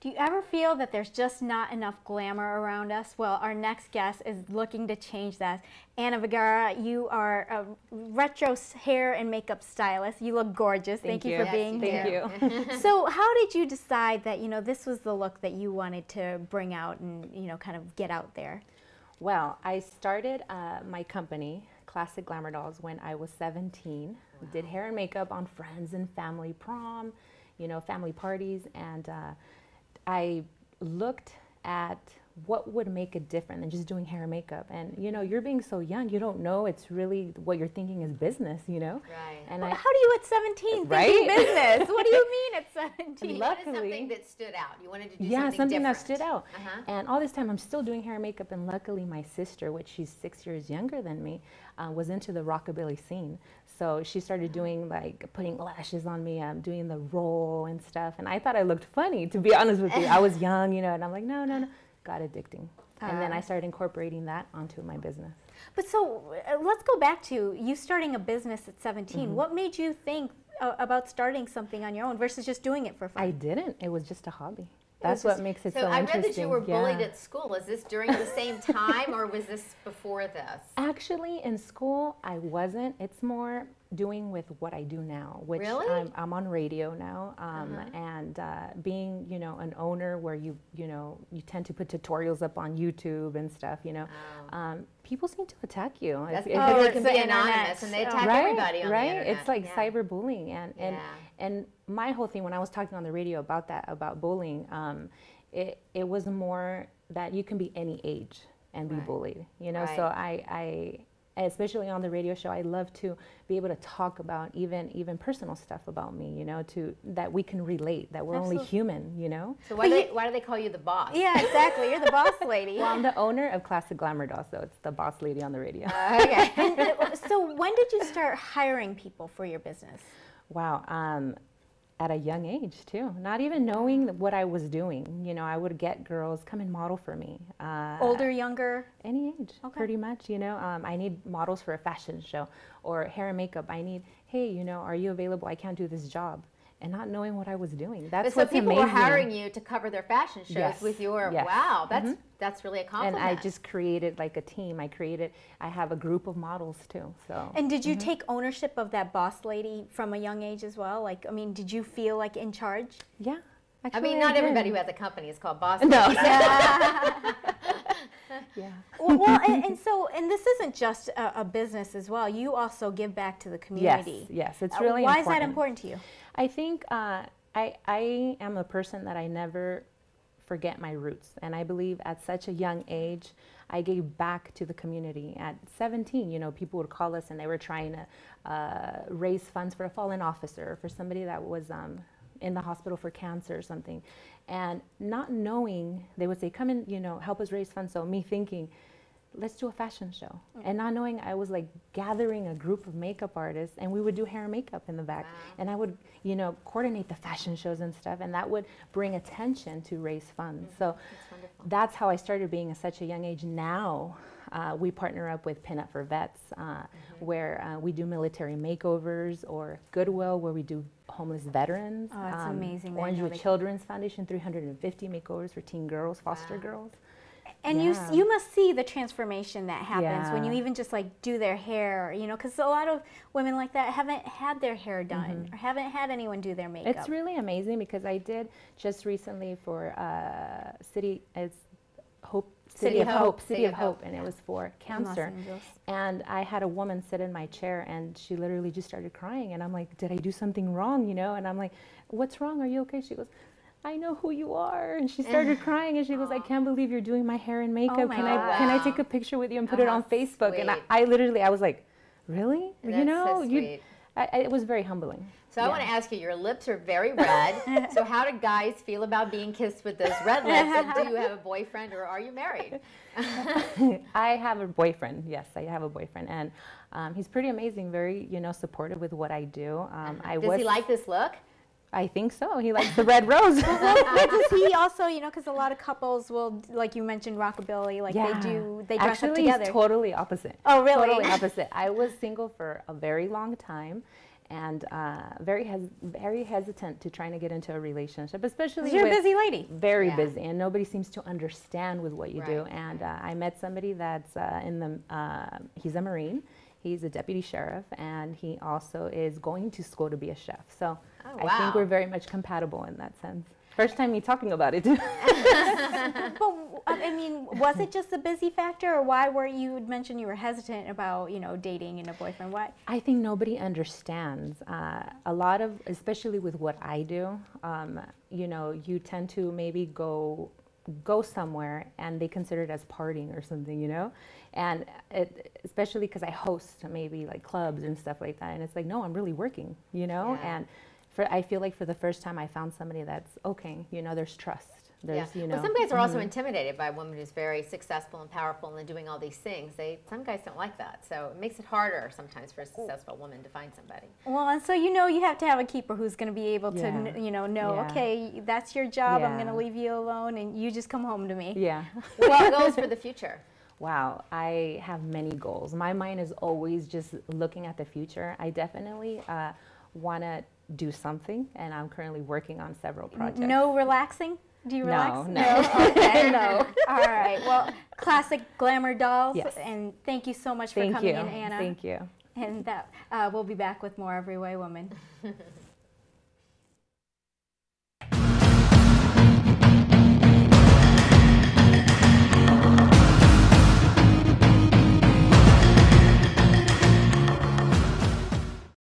Do you ever feel that there's just not enough glamour around us? Well, our next guest is looking to change that. Anna Vergara, you are a retro hair and makeup stylist. You look gorgeous. Thank you for being here. Thank you. So how did you decide that, this was the look that you wanted to bring out and, kind of get out there? Well, I started my company, Classic Glamour Dolls, when I was 17. Wow. Did hair and makeup on friends and family prom, family parties, and I looked at what would make it different than just doing hair and makeup. And you're being so young, you don't know it's really what you're thinking is business, Right. And how do you at 17 thinking business? What do you mean at 17? Luckily, what is something that stood out? You wanted to do something different. that stood out. And all this time I'm still doing hair and makeup, and luckily my sister, which she's 6 years younger than me, was into the rockabilly scene. So she started doing putting lashes on me, doing the roll and stuff. And I thought I looked funny, to be honest with you. I was young, and I'm like, no. Got addicting. And then I started incorporating that onto my business. But so let's go back to you starting a business at 17. Mm-hmm. What made you think about starting something on your own versus just doing it for fun? I didn't. It was just a hobby. That's what makes it so interesting. So I read that you were bullied at school. Is this during the same time or was this before this? Actually, in school, I wasn't. It's more doing with what I do now, which really? I'm on radio now, and being an owner where you tend to put tutorials up on YouTube and stuff. People seem to attack you. That's because they can be anonymous and they attack everybody on the internet. It's like cyberbullying, and my whole thing when I was talking on the radio about that, about bullying, it was more that you can be any age and be bullied. So I especially on the radio show, I love to be able to talk about even personal stuff about me, that we can relate, that we're only human, So why do they call you the boss? Yeah, exactly. You're the boss lady. Well, I'm the owner of Classic Glamour Dolls, so it's the boss lady on the radio. Okay. So when did you start hiring people for your business? Wow. At a young age too, not even knowing what I was doing. I would get girls come and model for me. Older, younger? Any age, pretty much. I need models for a fashion show or hair and makeup. I need, hey, are you available? I can't do this job. And not knowing what I was doing. That's what's amazing. So people were hiring you to cover their fashion shows with your, wow, that's really a compliment. And I just created like a team. I have a group of models too, so. And did you take ownership of that boss lady from a young age as well? Did you feel like in charge? Yeah. Actually, not everybody who has a company is called boss. No. Yeah. Well, and this isn't just a business as well. You also give back to the community. Yes, it's really important. Why is that important to you? I think I am a person that I never forget my roots, and I believe at such a young age, I gave back to the community. At 17, people would call us and they were trying to raise funds for a fallen officer, for somebody that was in the hospital for cancer or something. And not knowing, they would say, come and, help us raise funds. So me thinking, let's do a fashion show. And not knowing, I was like gathering a group of makeup artists, and we would do hair and makeup in the back. Wow. And I would, coordinate the fashion shows and stuff, and that would bring attention to raise funds. So that's how I started being at such a young age. Now, we partner up with Pin Up for Vets, where we do military makeovers, or Goodwill, where we do homeless veterans. Oh, that's amazing. Orangewood Children's Foundation, 350 makeovers for teen girls, foster girls. And you must see the transformation that happens when you even just do their hair, because a lot of women like that haven't had their hair done or haven't had anyone do their makeup. It's really amazing, because I did just recently for City of Hope, and it was for cancer. And I had a woman sit in my chair, and she literally just started crying, and I'm like, did I do something wrong, And I'm like, what's wrong? Are you okay? She goes, I know who you are. And she started crying, and she goes, I can't believe you're doing my hair and makeup. Can I take a picture with you and put it on Facebook? Sweet. And I was like, really? That's so sweet. It was very humbling. So I want to ask you, your lips are very red. So how do guys feel about being kissed with those red lips? And do you have a boyfriend, or are you married? I have a boyfriend. Yes, I have a boyfriend. And he's pretty amazing, very, supportive with what I do. Does he like this look? I think so. He likes the red rose. Does he also, because a lot of couples will, like you mentioned, rockabilly, they dress up together. Actually, he's totally opposite. Oh, really? Totally opposite. I was single for a very long time, and very hesitant to trying to get into a relationship, especially You're a with busy lady. very Yeah. busy, and nobody seems to understand with what you do. Right, And I met somebody that's he's a Marine, he's a deputy sheriff, and he also is going to school to be a chef. So Oh, I think wow. we're very much compatible in that sense. First time me talking about it. But I mean, was it just the busy factor, or why were you mentioned you were hesitant about, you know, dating and a boyfriend? What? I think nobody understands. A lot of, especially with what I do, you know, you tend to maybe go somewhere and they consider it as partying or something, you know, and especially because I host maybe like clubs and stuff like that, and it's like, no, I'm really working, you know, Yeah. and I feel like for the first time I found somebody that's okay, you know, there's trust. There's, Yeah. you know. Well, some guys are also intimidated by a woman who's very successful and powerful and doing all these things. Some guys don't like that, so it makes it harder sometimes for a successful woman to find somebody. Well, and so you know you have to have a keeper who's going to be able to, Yeah. you know, Yeah. okay, that's your job. I'm Yeah. going to leave you alone, and you just come home to me. Yeah. What goals for the future? Wow, I have many goals. My mind is always just looking at the future. I definitely want to do something, and I'm currently working on several projects. No relaxing? Do you relax? No. Okay. No. All right. Well, classic glamour dolls. Yes. And thank you so much for Thank coming you. in, Anna. Thank you. And that we'll be back with more Every Way Woman.